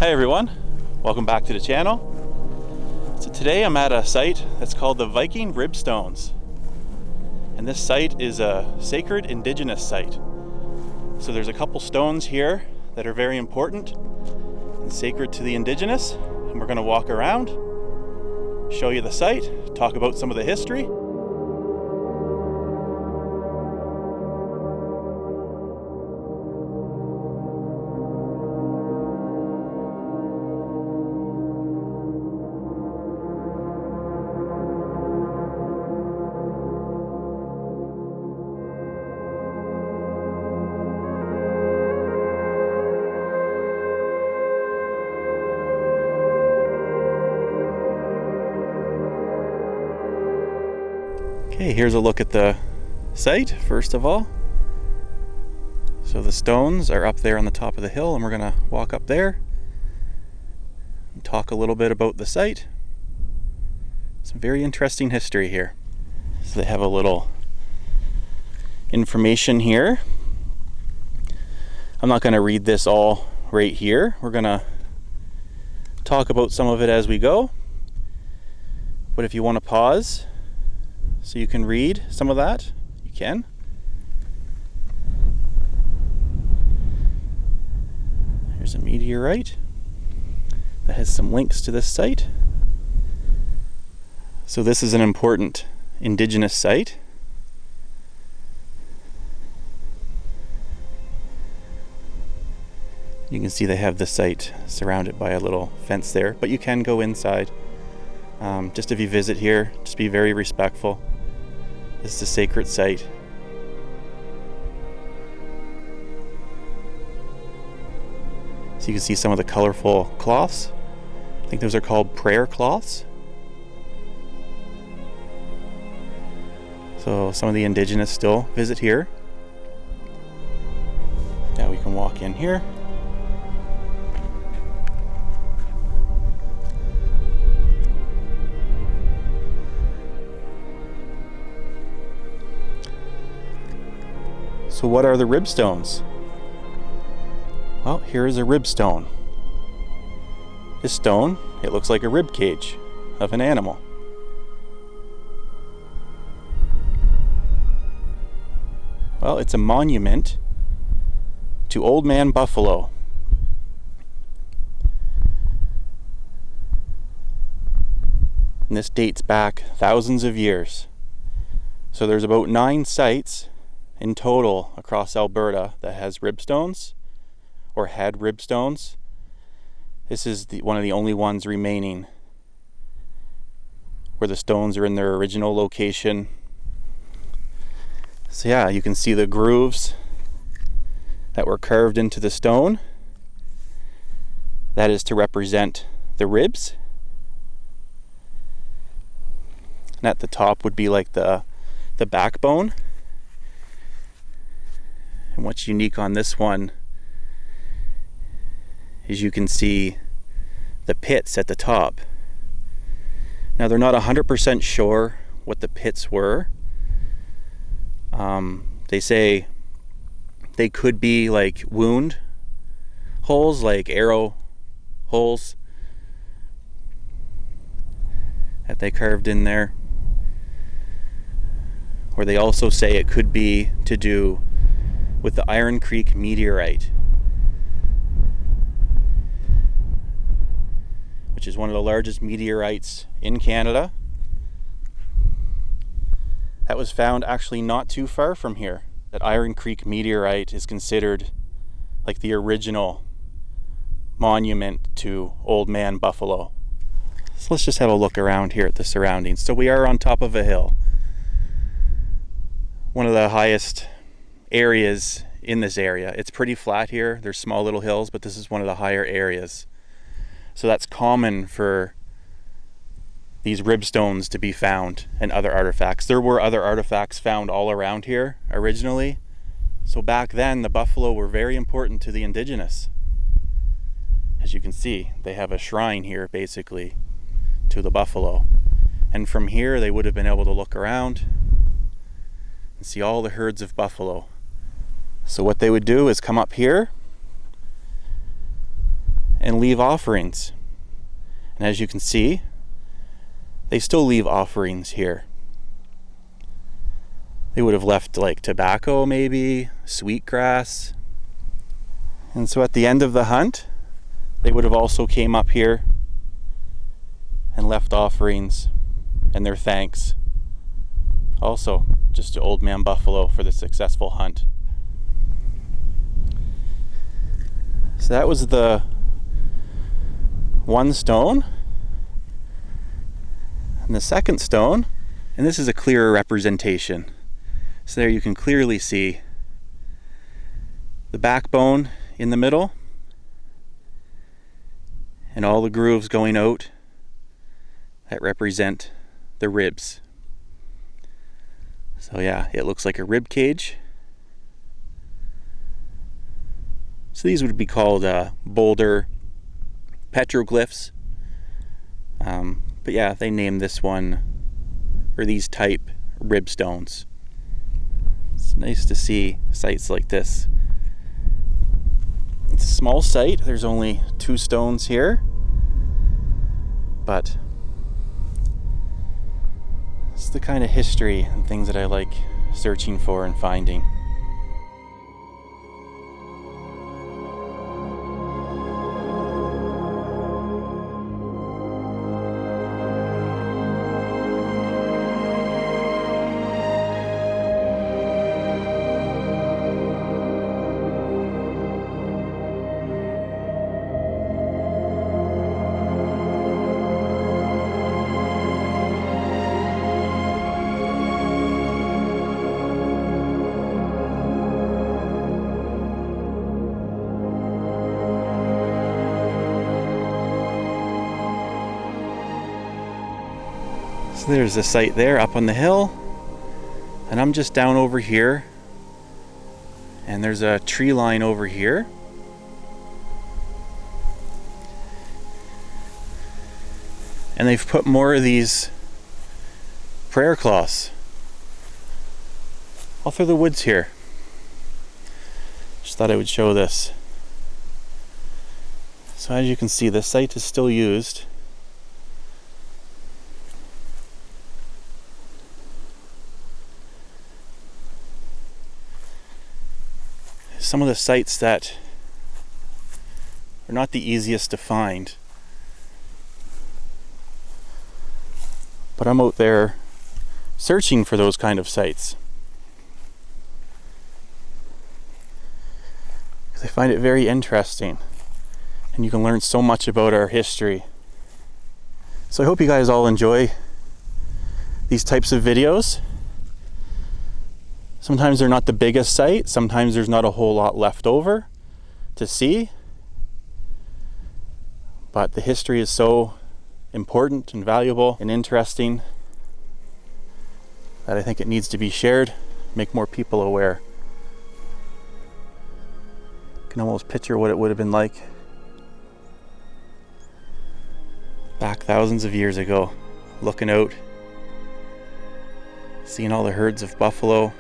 Hi everyone, welcome back to the channel. So today I'm at a site that's called the Viking Ribstones. And this site is a sacred Indigenous site. So there's a couple stones here that are very important and sacred to the Indigenous. And we're going to walk around, show you the site, talk about some of the history. Okay, here's a look at the site, first of all. So the stones are up there on the top of the hill, and we're going to walk up there and talk a little bit about the site. Some very interesting history here. So they have a little information here. I'm not going to read this all right here. We're going to talk about some of it as we go. But if you want to pause so you can read some of that, you can. Here's a meteorite that has some links to this site. So this is an important Indigenous site. You can see they have the site surrounded by a little fence there, but you can go inside. Just if you visit here, just be very respectful. This is a sacred site. So you can see some of the colorful cloths. I think those are called prayer cloths. So some of the Indigenous still visit here. Now we can walk in here. So what are the ribstones? Well, here is a ribstone. This stone, it looks like a rib cage of an animal. Well, it's a monument to Old Man Buffalo. And this dates back thousands of years. So there's about 9 sites in total across Alberta that has ribstones or had ribstones. This is one of the only ones remaining where the stones are in their original location. So yeah, you can see the grooves that were carved into the stone. That is to represent the ribs. And at the top would be like the backbone. And what's unique on this one is you can see the pits at the top. Now they're not 100% sure what the pits were. They say they could be like wound holes, like arrow holes that they carved in there. Or they also say it could be to do with the Iron Creek Meteorite, which is one of the largest meteorites in Canada. That was found actually not too far from here. That Iron Creek Meteorite is considered like the original monument to Old Man Buffalo. So let's just have a look around here at the surroundings. So we are on top of a hill. One of the highest areas in this area. It's pretty flat here. There's small little hills, but this is one of the higher areas. So that's common for these ribstones to be found and other artifacts. There were other artifacts found all around here originally. So back then, the buffalo were very important to the Indigenous. As you can see, they have a shrine here basically to the buffalo. And from here, they would have been able to look around and see all the herds of buffalo. So what they would do is come up here and leave offerings. And as you can see, they still leave offerings here. They would have left like tobacco, maybe, sweetgrass. And so at the end of the hunt, they would have also came up here and left offerings and their thanks. Also, just to Old Man Buffalo for the successful hunt. So that was the one stone. And the second stone, and this is a clearer representation. So there you can clearly see the backbone in the middle and all the grooves going out that represent the ribs. So yeah, it looks like a rib cage. So these would be called boulder petroglyphs. But yeah, they named this one, or these type, ribstones. It's nice to see sites like this. It's a small site. There's only 2 stones here. But it's the kind of history and things that I like searching for and finding. So there's a site there up on the hill, and I'm just down over here, and there's a tree line over here. And they've put more of these prayer cloths all through the woods here. Just thought I would show this. So as you can see, this site is still used. Some of the sites that are not the easiest to find, but I'm out there searching for those kind of sites because I find it very interesting, and you can learn so much about our history. So I hope you guys all enjoy these types of videos. Sometimes they're not the biggest site, sometimes there's not a whole lot left over to see, but the history is so important and valuable and interesting that I think it needs to be shared, make more people aware. You can almost picture what it would have been like back thousands of years ago, looking out, seeing all the herds of buffalo